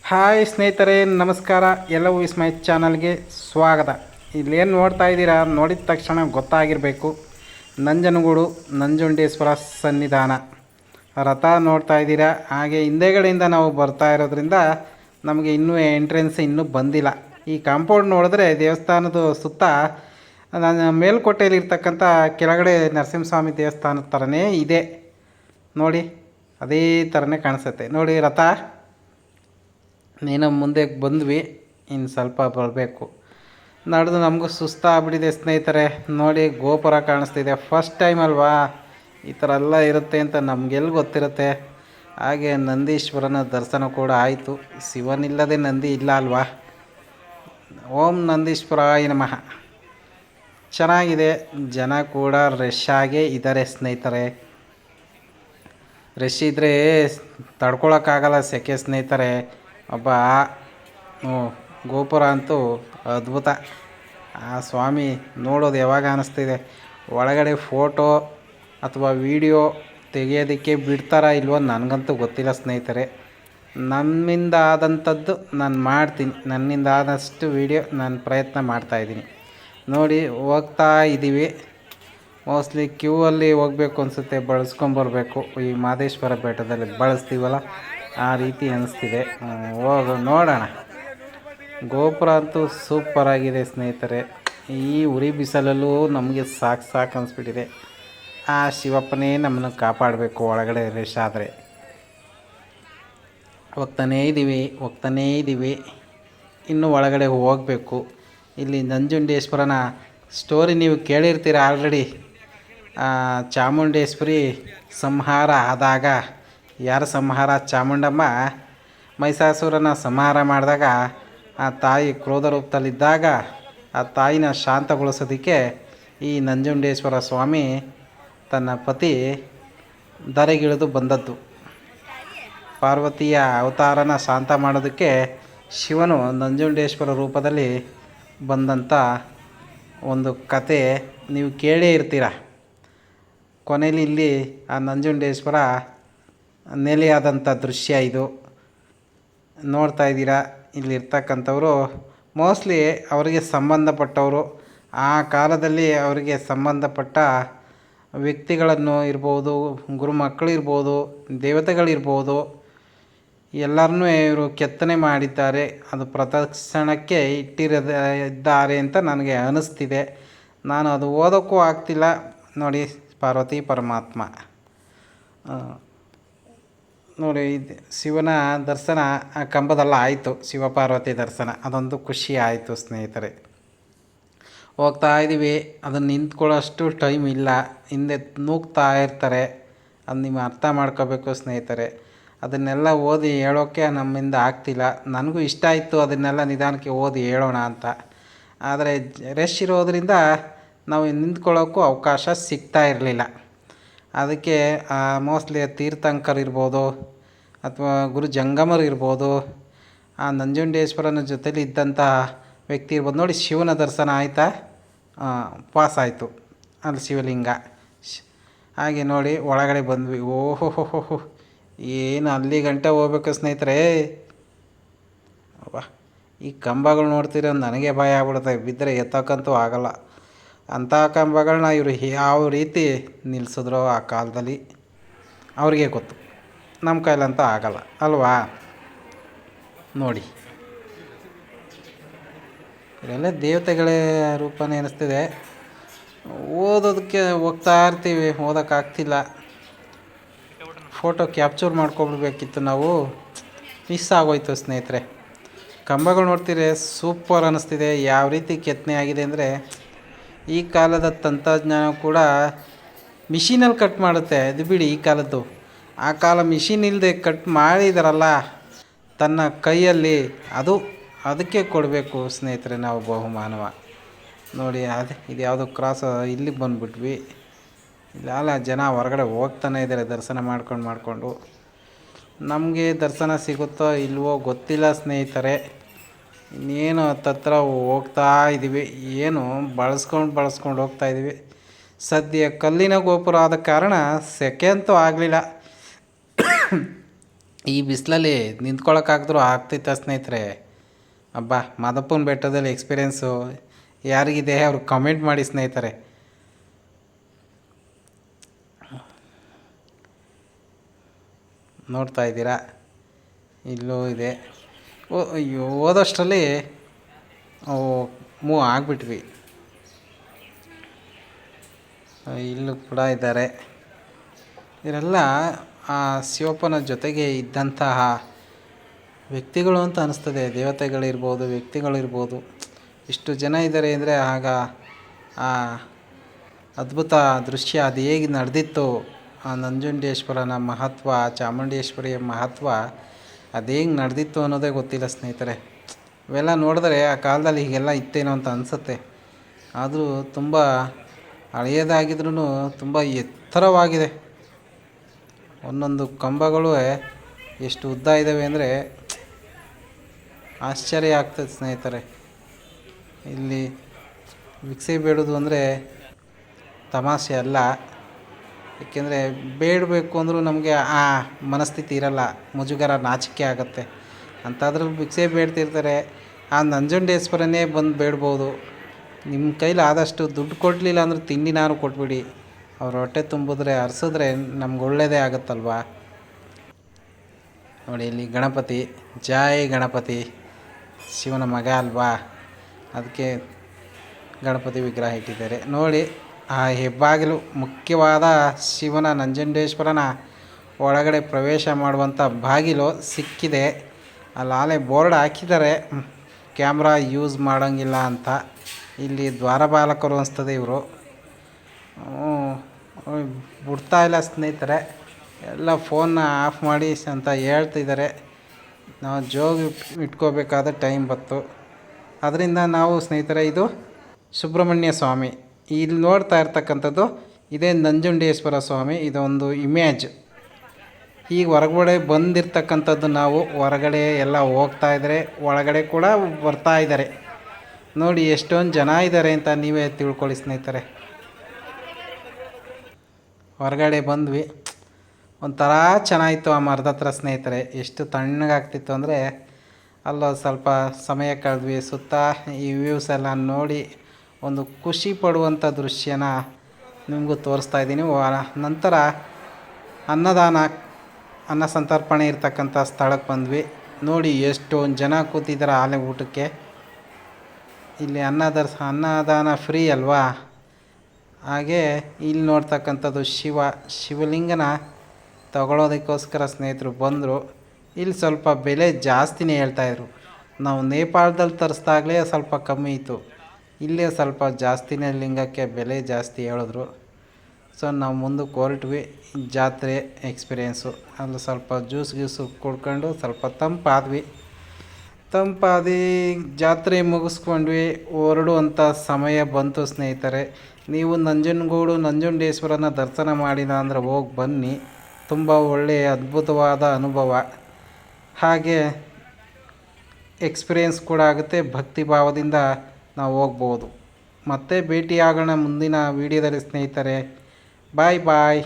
Hi ಸ್ನೇಹಿತರೆ, ನಮಸ್ಕಾರ. ಎಲ್ಲವೂ ವಿಸ್ಮಯ ಚಾನಲ್ಗೆ ಸ್ವಾಗತ. ಇಲ್ಲೇನು ನೋಡ್ತಾ ಇದ್ದೀರಾ, ನೋಡಿದ ತಕ್ಷಣ ಗೊತ್ತಾಗಿರಬೇಕು, ನಂಜನಗೂಡು ನಂಜುಂಡೇಶ್ವರ ಸನ್ನಿಧಾನ ರಥ ನೋಡ್ತಾ ಇದ್ದೀರಾ. ಹಾಗೆ ಹಿಂದೆಗಡೆಯಿಂದ ನಾವು ಬರ್ತಾ ಇರೋದ್ರಿಂದ ನಮಗೆ ಇನ್ನೂ ಎಂಟ್ರೆನ್ಸ್ ಇನ್ನೂ ಬಂದಿಲ್ಲ. ಈ ಕಾಂಪೌಂಡ್ ನೋಡಿದ್ರೆ ದೇವಸ್ಥಾನದ ಸುತ್ತ ನಾನು ಮೇಲ್ಕೋಟೆಯಲ್ಲಿರ್ತಕ್ಕಂಥ ಕೆಳಗಡೆ ನರಸಿಂಹಸ್ವಾಮಿ ದೇವಸ್ಥಾನದ ಥರನೇ ಇದೆ ನೋಡಿ, ಅದೇ ಥರನೇ ಕಾಣಿಸುತ್ತೆ ನೋಡಿ ರಥ. ನೀನು ಮುಂದೆ ಬಂದ್ವಿ, ಇನ್ನು ಸ್ವಲ್ಪ ಬರಬೇಕು. ನಡೆದು ನಮಗೂ ಸುಸ್ತಾಗ್ಬಿಟ್ಟಿದೆ ಸ್ನೇಹಿತರೆ. ನೋಡಿ ಗೋಪುರ ಕಾಣಿಸ್ತಿದೆ, ಫಸ್ಟ್ ಟೈಮ್ ಅಲ್ವಾ ಈ ಥರ ಎಲ್ಲ ಇರುತ್ತೆ ಅಂತ ನಮಗೆಲ್ಲಿ ಗೊತ್ತಿರುತ್ತೆ. ಹಾಗೆ ನಂದೀಶ್ವರನ ದರ್ಶನ ಕೂಡ ಆಯಿತು. ಶಿವನಿಲ್ಲದೆ ನಂದಿ ಇಲ್ಲ ಅಲ್ವಾ. ಓಂ ನಂದೀಶ್ವರಾಯ ನಮಃ. ಚೆನ್ನಾಗಿದೆ, ಜನ ಕೂಡ ರಶ್ ಆಗೇ ಇದ್ದಾರೆ ಸ್ನೇಹಿತರೆ. ರಶ್ ಇದ್ದರೆ ತಡ್ಕೊಳಕ್ಕಾಗಲ್ಲ ಸೆಕೆ ಸ್ನೇಹಿತರೆ. ಒಬ್ಬ ಗೋಪುರ ಅಂತೂ ಅದ್ಭುತ. ಆ ಸ್ವಾಮಿ ನೋಡೋದು ಯಾವಾಗ ಅನ್ನಿಸ್ತಿದೆ. ಒಳಗಡೆ ಫೋಟೋ ಅಥವಾ ವಿಡಿಯೋ ತೆಗೆಯೋದಕ್ಕೆ ಬಿಡ್ತಾರಾ ಇಲ್ವೋ ನನಗಂತೂ ಗೊತ್ತಿಲ್ಲ ಸ್ನೇಹಿತರೆ. ನನ್ನಿಂದ ಆದಂಥದ್ದು ನಾನು ಮಾಡ್ತೀನಿ, ನನ್ನಿಂದ ಆದಷ್ಟು ವಿಡಿಯೋ ನಾನು ಪ್ರಯತ್ನ ಮಾಡ್ತಾಯಿದ್ದೀನಿ. ನೋಡಿ ಹೋಗ್ತಾ ಇದ್ದೀವಿ. ಮೋಸ್ಟ್ಲಿ ಕ್ಯೂ ಅಲ್ಲಿ ಹೋಗಬೇಕು ಅನಿಸುತ್ತೆ, ಬಳಸ್ಕೊಂಬರ್ಬೇಕು. ಈ ಮಹದೇಶ್ವರ ಬೆಟ್ಟದಲ್ಲಿ ಬಳಸ್ತೀವಲ್ಲ ಆ ರೀತಿ ಅನಿಸ್ತಿದೆ. ನೋಡೋಣ. ಗೋಪುರ ಅಂತೂ ಸೂಪರಾಗಿದೆ ಸ್ನೇಹಿತರೆ. ಈ ಉರಿ ಬಿಸಿಲಲ್ಲೂ ನಮಗೆ ಸಾಕು ಅನಿಸ್ಬಿಟ್ಟಿದೆ. ಆ ಶಿವಪ್ಪನೇ ನಮ್ಮನ್ನು ಕಾಪಾಡಬೇಕು ಒಳಗಡೆ ರಶ್ ಆದರೆ. ಹೋಗ್ತಾನೇ ಇದ್ದೀವಿ, ಇನ್ನೂ ಒಳಗಡೆ ಹೋಗಬೇಕು. ಇಲ್ಲಿ ನಂಜುಂಡೇಶ್ವರನ ಸ್ಟೋರಿ ನೀವು ಕೇಳಿರ್ತೀರ ಆಲ್ರೆಡಿ. ಚಾಮುಂಡೇಶ್ವರಿ ಸಂಹಾರ ಆದಾಗ, ಯಾರ ಸಂಹಾರ? ಚಾಮುಂಡಮ್ಮ ಮಹಿಷಾಸುರನ ಸಂಹಾರ ಮಾಡಿದಾಗ ಆ ತಾಯಿ ಕ್ರೋಧ ರೂಪದಲ್ಲಿದ್ದಾಗ ಆ ತಾಯಿನ ಶಾಂತಗೊಳಿಸೋದಕ್ಕೆ ಈ ನಂಜುಂಡೇಶ್ವರ ಸ್ವಾಮಿ ತನ್ನ ಪತಿ ಧರೆಗಿಳಿದು ಬಂದದ್ದು. ಪಾರ್ವತಿಯ ಅವತಾರನ ಶಾಂತ ಮಾಡೋದಕ್ಕೆ ಶಿವನು ನಂಜುಂಡೇಶ್ವರ ರೂಪದಲ್ಲಿ ಬಂದಂಥ ಒಂದು ಕತೆ ನೀವು ಕೇಳೇ ಇರ್ತೀರ. ಕೊನೆಯಲ್ಲಿ ಇಲ್ಲಿ ಆ ನಂಜುಂಡೇಶ್ವರ ನೆಲೆಯಾದಂಥ ದೃಶ್ಯ ಇದು ನೋಡ್ತಾ ಇದ್ದೀರಾ. ಇಲ್ಲಿರ್ತಕ್ಕಂಥವರು ಮೋಸ್ಟ್ಲಿ ಅವರಿಗೆ ಸಂಬಂಧಪಟ್ಟವರು, ಆ ಕಾಲದಲ್ಲಿ ಅವರಿಗೆ ಸಂಬಂಧಪಟ್ಟ ವ್ಯಕ್ತಿಗಳನ್ನು ಇರ್ಬೋದು, ಗುರು ಮಕ್ಕಳಿರ್ಬೋದು, ದೇವತೆಗಳಿರ್ಬೋದು, ಎಲ್ಲರನ್ನೂ ಇವರು ಕೆತ್ತನೆ ಮಾಡಿದ್ದಾರೆ. ಅದು ಪ್ರದರ್ಶನಕ್ಕೆ ಇಟ್ಟಿದ್ದಾರೆ ಅಂತ ನನಗೆ ಅನ್ನಿಸ್ತಿದೆ. ನಾನು ಅದು ಓದೋಕ್ಕೂ ಆಗ್ತಿಲ್ಲ ನೋಡಿ. ಪಾರ್ವತಿ ಪರಮಾತ್ಮ ನೋಡಿ, ಶಿವನ ದರ್ಶನ ಆ ಕಂಬದಲ್ಲ ಆಯಿತು. ಶಿವಪಾರ್ವತಿ ದರ್ಶನ ಅದೊಂದು ಖುಷಿ ಆಯಿತು ಸ್ನೇಹಿತರೆ. ಹೋಗ್ತಾ ಇದ್ದೀವಿ. ಅದನ್ನು ನಿಂತ್ಕೊಳ್ಳೋಷ್ಟು ಟೈಮ್ ಇಲ್ಲ, ಹಿಂದೆ ನೂಗ್ತಾ ಇರ್ತಾರೆ. ಅದು ನೀವು ಅರ್ಥ ಮಾಡ್ಕೋಬೇಕು ಸ್ನೇಹಿತರೆ. ಅದನ್ನೆಲ್ಲ ಓದಿ ಹೇಳೋಕ್ಕೆ ನಮ್ಮಿಂದ ಆಗ್ತಿಲ್ಲ. ನನಗೂ ಇಷ್ಟ ಆಯಿತು ಅದನ್ನೆಲ್ಲ ನಿಧಾನಕ್ಕೆ ಓದಿ ಹೇಳೋಣ ಅಂತ. ಆದರೆ ರಶ್ ಇರೋದರಿಂದ ನಾವು ನಿಂತ್ಕೊಳ್ಳೋಕ್ಕೂ ಅವಕಾಶ ಸಿಗ್ತಾ ಇರಲಿಲ್ಲ. ಅದಕ್ಕೆ ಮೋಸ್ಟ್ಲಿ ತೀರ್ಥಂಕರ್ ಇರ್ಬೋದು ಅಥವಾ ಗುರು ಜಂಗಮರು ಇರ್ಬೋದು, ಆ ನಂಜುಂಡೇಶ್ವರನ ಜೊತೆಲಿ ಇದ್ದಂಥ ವ್ಯಕ್ತಿ ಇರ್ಬೋದು. ನೋಡಿ ಶಿವನ ದರ್ಶನ ಆಯಿತಾ, ಪಾಸ್ ಆಯಿತು ಅಲ್ಲಿ ಶಿವಲಿಂಗ. ಹಾಗೆ ನೋಡಿ ಒಳಗಡೆ ಬಂದ್ವಿ. ಓಹೋ, ಏನು ಅಲ್ಲಿ ಗಂಟೆ ಹೋಗ್ಬೇಕು ಸ್ನೇಹಿತರೆ. ವಾ, ಈ ಕಂಬಗಳು ನೋಡ್ತೀರ ನನಗೆ ಭಯ ಆಗ್ಬಿಡುತ್ತೆ. ಬಿದ್ದರೆ ಎತ್ತಕ್ಕಂತೂ ಆಗಲ್ಲ. ಅಂಥ ಕಂಬಗಳನ್ನ ಇವರು ಯಾವ ರೀತಿ ನಿಲ್ಲಿಸಿದ್ರೋ ಆ ಕಾಲದಲ್ಲಿ ಅವ್ರಿಗೆ ಗೊತ್ತು. ನಮ್ಮ ಕೈಲಂತೂ ಆಗಲ್ಲ ಅಲ್ವಾ. ನೋಡಿ ಇವರೆಲ್ಲ ದೇವತೆಗಳೇ ರೂಪನೇ ಅನ್ನಿಸ್ತಿದೆ. ಓದೋದಕ್ಕೆ ಹೋಗ್ತಾ ಇರ್ತೀವಿ, ಓದೋಕ್ಕಾಗ್ತಿಲ್ಲ. ಫೋಟೋ ಕ್ಯಾಪ್ಚರ್ ಮಾಡ್ಕೊಬಿಡ್ಬೇಕಿತ್ತು, ನಾವು ಮಿಸ್ ಆಗೋಯ್ತು ಸ್ನೇಹಿತರೆ. ಕಂಬಗಳು ನೋಡ್ತೀರಿ ಸೂಪರ್ ಅನ್ನಿಸ್ತಿದೆ. ಯಾವ ರೀತಿ ಕೆತ್ತನೆ ಆಗಿದೆ ಅಂದರೆ, ಈ ಕಾಲದ ತಂತ್ರಜ್ಞಾನ ಕೂಡ ಮಿಷಿನಲ್ಲಿ ಕಟ್ ಮಾಡುತ್ತೆ. ಅದು ಬಿಡಿ ಈ ಕಾಲದ್ದು. ಆ ಕಾಲ ಮಿಷಿನ್ ಇಲ್ಲದೆ ಕಟ್ ಮಾಡಿದಾರಲ್ಲ ತನ್ನ ಕೈಯಲ್ಲಿ, ಅದಕ್ಕೆ ಕೊಡಬೇಕು ಸ್ನೇಹಿತರೆ ನಾವು ಬಹುಮಾನವ. ನೋಡಿ ಇದು ಯಾವುದೋ ಕ್ರಾಸ್, ಇಲ್ಲಿಗೆ ಬಂದುಬಿಟ್ವಿ. ಇಲ್ಲ ಜನ ಹೊರಗಡೆ ಹೋಗ್ತಾನೆ ಇದ್ದಾರೆ ದರ್ಶನ ಮಾಡ್ಕೊಂಡು. ನಮಗೆ ದರ್ಶನ ಸಿಗುತ್ತೋ ಇಲ್ವೋ ಗೊತ್ತಿಲ್ಲ ಸ್ನೇಹಿತರೆ. ಇನ್ನೇನು ಹತ್ತತ್ರ ಹೋಗ್ತಾ ಇದ್ದೀವಿ. ಏನು ಬಳಸ್ಕೊಂಡು ಹೋಗ್ತಾಯಿದ್ದೀವಿ. ಸದ್ಯ ಕಲ್ಲಿನ ಗೋಪುರ ಆದ ಕಾರಣ ಸೆಕೆ ಅಂತೂ ಆಗಲಿಲ್ಲ. ಈ ಬಿಸಿಲಲ್ಲಿ ನಿಂತ್ಕೊಳ್ಳೋಕ್ಕಾಗಿದ್ರೂ ಆಗ್ತೈತೆ ಸ್ನೇಹಿತರೆ. ಅಬ್ಬಾ, ಮಾದಪ್ಪನ ಬೆಟ್ಟದಲ್ಲಿ ಎಕ್ಸ್ಪೀರಿಯೆನ್ಸು ಯಾರಿಗಿದೆ ಅವ್ರು ಕಮೆಂಟ್ ಮಾಡಿ ಸ್ನೇಹಿತರೆ. ನೋಡ್ತಾ ಇದ್ದೀರಾ, ಇಲ್ಲೂ ಇದೆ. ಅಯ್ಯೋ, ಹೋದಷ್ಟರಲ್ಲಿ ಮೂವ್ ಆಗಿಬಿಟ್ವಿ. ಇಲ್ಲೂ ಕೂಡ ಇದ್ದಾರೆ. ಇವರೆಲ್ಲ ಆ ಶಿವಪ್ಪನ ಜೊತೆಗೆ ಇದ್ದಂತಹ ವ್ಯಕ್ತಿಗಳು ಅಂತ ಅನಿಸ್ತದೆ. ದೇವತೆಗಳಿರ್ಬೋದು, ವ್ಯಕ್ತಿಗಳಿರ್ಬೋದು. ಇಷ್ಟು ಜನ ಇದ್ದಾರೆ ಅಂದರೆ ಆಗ ಆ ಅದ್ಭುತ ದೃಶ್ಯ ಅದು ಹೇಗೆ ನಡೆದಿತ್ತು, ಆ ನಂಜುಂಡೇಶ್ವರನ ಮಹತ್ವ, ಚಾಮುಂಡೇಶ್ವರಿಯ ಮಹತ್ವ ಅದು ಹೇಗೆ ನಡೆದಿತ್ತು ಅನ್ನೋದೇ ಗೊತ್ತಿಲ್ಲ ಸ್ನೇಹಿತರೆ. ಇವೆಲ್ಲ ನೋಡಿದ್ರೆ ಆ ಕಾಲದಲ್ಲಿ ಹೀಗೆಲ್ಲ ಇತ್ತೇನೋ ಅಂತ ಅನಿಸುತ್ತೆ. ಆದರೂ ತುಂಬ ಹಳೆಯದಾಗಿದ್ರೂ ತುಂಬ ಎತ್ತರವಾಗಿದೆ. ಒಂದೊಂದು ಕಂಬಗಳು ಎಷ್ಟು ಉದ್ದ ಇದ್ದಾವೆ ಅಂದರೆ ಆಶ್ಚರ್ಯ ಆಗ್ತದೆ ಸ್ನೇಹಿತರೆ. ಇಲ್ಲಿ ಭಿಕ್ಷೆ ಬೇಡೋದು ಅಂದರೆ ತಮಾಷೆ ಅಲ್ಲ. ಏಕೆಂದರೆ ಬೇಡಬೇಕು ಅಂದರೂ ನಮಗೆ ಆ ಮನಸ್ಥಿತಿ ಇರಲ್ಲ, ಮುಜುಗರ, ನಾಚಿಕೆ ಆಗುತ್ತೆ. ಅಂಥದ್ರಲ್ಲಿ ಭಿಕ್ಷೆ ಬೇಡ್ತಿರ್ತಾರೆ. ಆ ನಂಜುಂಡೇಶ್ವರನೇ ಬಂದು ಬೇಡ್ಬೋದು. ನಿಮ್ಮ ಕೈಲಿ ಆದಷ್ಟು ದುಡ್ಡು ಕೊಡಲಿಲ್ಲ ಅಂದ್ರೆ ತಿಂಡಿನಾರು ಕೊಟ್ಬಿಡಿ. ಅವ್ರ ಹೊಟ್ಟೆ ತುಂಬಿದ್ರೆ, ಹರಿಸಿದ್ರೆ ನಮ್ಗೆ ಒಳ್ಳೆಯದೇ ಆಗುತ್ತಲ್ವ. ನೋಡಿ, ಇಲ್ಲಿ ಗಣಪತಿ, ಜೈ ಗಣಪತಿ, ಶಿವನ ಮಗ ಅಲ್ವಾ, ಅದಕ್ಕೆ ಗಣಪತಿ ವಿಗ್ರಹ ಇಟ್ಟಿದ್ದಾರೆ. ನೋಡಿ, ಆ ಹೆಬ್ಬಾಗಿಲು ಮುಖ್ಯವಾದ ಶಿವನ ನಂಜುಂಡೇಶ್ವರನ ಒಳಗಡೆ ಪ್ರವೇಶ ಮಾಡುವಂಥ ಬಾಗಿಲು ಸಿಕ್ಕಿದೆ. ಅಲ್ಲಿ ಬೋರ್ಡ್ ಹಾಕಿದ್ದಾರೆ, ಕ್ಯಾಮ್ರಾ ಯೂಸ್ ಮಾಡೋಂಗಿಲ್ಲ ಅಂತ. ಇಲ್ಲಿ ದ್ವಾರಪಾಲಕರು ಅನಿಸ್ತದೆ ಇವರು. ಬಿಡ್ತಾ ಇಲ್ಲ ಸ್ನೇಹಿತರೆ, ಎಲ್ಲ ಫೋನ್ನ ಆಫ್ ಮಾಡಿ ಅಂತ ಹೇಳ್ತಿದ್ದಾರೆ. ನಾವು ಜೋಗಿ ಇಟ್ಕೋಬೇಕಾದ ಟೈಮ್ ಬಂತು. ಅದರಿಂದ ನಾವು ಸ್ನೇಹಿತರೆ, ಇದು ಸುಬ್ರಹ್ಮಣ್ಯ ಸ್ವಾಮಿ ಇಲ್ಲಿ ನೋಡ್ತಾ ಇರ್ತಕ್ಕಂಥದ್ದು ಇದೇ ನಂಜುಂಡೇಶ್ವರ ಸ್ವಾಮಿ. ಇದೊಂದು ಇಮೇಜ್. ಈಗ ಹೊರಗಡೆ ಬಂದಿರ್ತಕ್ಕಂಥದ್ದು ನಾವು ಹೊರಗಡೆ ಎಲ್ಲ ಹೋಗ್ತಾ ಇದ್ದಾರೆ, ಒಳಗಡೆ ಕೂಡ ಬರ್ತಾ ಇದ್ದಾರೆ. ನೋಡಿ ಎಷ್ಟೊಂದು ಜನ ಇದ್ದಾರೆ ಅಂತ ನೀವೇ ತಿಳ್ಕೊಳ್ಳಿ ಸ್ನೇಹಿತರೆ. ಹೊರಗಡೆ ಬಂದ್ವಿ, ಒಂಥರ ಚೆನ್ನಾಗಿತ್ತು ಆ ಮರದ ಹತ್ರ ಸ್ನೇಹಿತರೆ. ಎಷ್ಟು ತಣ್ಣಗಾಗ್ತಿತ್ತು ಅಂದರೆ ಅಲ್ಲೊಂದು ಸ್ವಲ್ಪ ಸಮಯ ಕಳೆದ್ವಿ. ಸುತ್ತ ಈ ವ್ಯೂಸ್ ಎಲ್ಲ ನೋಡಿ ಒಂದು ಖುಷಿ ಪಡುವಂಥ ದೃಶ್ಯನ ನಿಮಗೂ ತೋರಿಸ್ತಾ ಇದ್ದೀನಿ. ನಂತರ ಅನ್ನ ಸಂತರ್ಪಣೆ ಇರ್ತಕ್ಕಂಥ ಸ್ಥಳಕ್ಕೆ ಬಂದ್ವಿ. ನೋಡಿ ಎಷ್ಟೊಂದು ಜನ ಕೂತಿದ್ದಾರೆ ಆಲೆ ಊಟಕ್ಕೆ. ಇಲ್ಲಿ ಅನ್ನದಾನ ಫ್ರೀ ಅಲ್ವಾ. ಹಾಗೆ ಇಲ್ಲಿ ನೋಡ್ತಕ್ಕಂಥದ್ದು ಶಿವಲಿಂಗನ ತಗೊಳ್ಳೋದಕ್ಕೋಸ್ಕರ ಸ್ನೇಹಿತರು ಬಂದರು. ಇಲ್ಲಿ ಸ್ವಲ್ಪ ಬೆಲೆ ಜಾಸ್ತಿನೇ ಹೇಳ್ತಾಯಿದ್ರು. ನಾವು ನೇಪಾಳದಲ್ಲಿ ತರಿಸ್ದಾಗಲೇ ಸ್ವಲ್ಪ ಕಮ್ಮಿ ಇತ್ತು, ಇಲ್ಲೇ ಸ್ವಲ್ಪ ಜಾಸ್ತಿನೇ ಲಿಂಗಕ್ಕೆ ಬೆಲೆ ಜಾಸ್ತಿ ಹೇಳಿದ್ರು. ಸೊ ನಾವು ಮುಂದಕ್ಕೆ ಹೊರಟ್ವಿ. ಜಾತ್ರೆ ಎಕ್ಸ್ಪೀರಿಯೆನ್ಸು ಅಲ್ಲಿ ಸ್ವಲ್ಪ ಜ್ಯೂಸು ಕುಡ್ಕೊಂಡು ಸ್ವಲ್ಪ ತಂಪಾದಿ ಜಾತ್ರೆ ಮುಗಿಸ್ಕೊಂಡ್ವಿ. ಹೊರಡುವಂಥ ಸಮಯ ಬಂತು ಸ್ನೇಹಿತರೆ. ನೀವು ನಂಜುಂಡೇಶ್ವರನ ದರ್ಶನ ಮಾಡಿಲ್ಲ ಅಂದರೆ ಹೋಗಿ ಬನ್ನಿ. ತುಂಬ ಒಳ್ಳೆಯ ಅದ್ಭುತವಾದ ಅನುಭವ, ಹಾಗೆ ಎಕ್ಸ್ಪೀರಿಯೆನ್ಸ್ ಕೂಡ ಆಗುತ್ತೆ. ಭಕ್ತಿ ಭಾವದಿಂದ ನಾವು ಹೋಗ್ಬೋದು. ಮತ್ತೆ ಭೇಟಿಯಾಗೋಣ ಮುಂದಿನ ವೀಡಿಯೋದಲ್ಲಿ ಸ್ನೇಹಿತರೆ. ಬಾಯ್.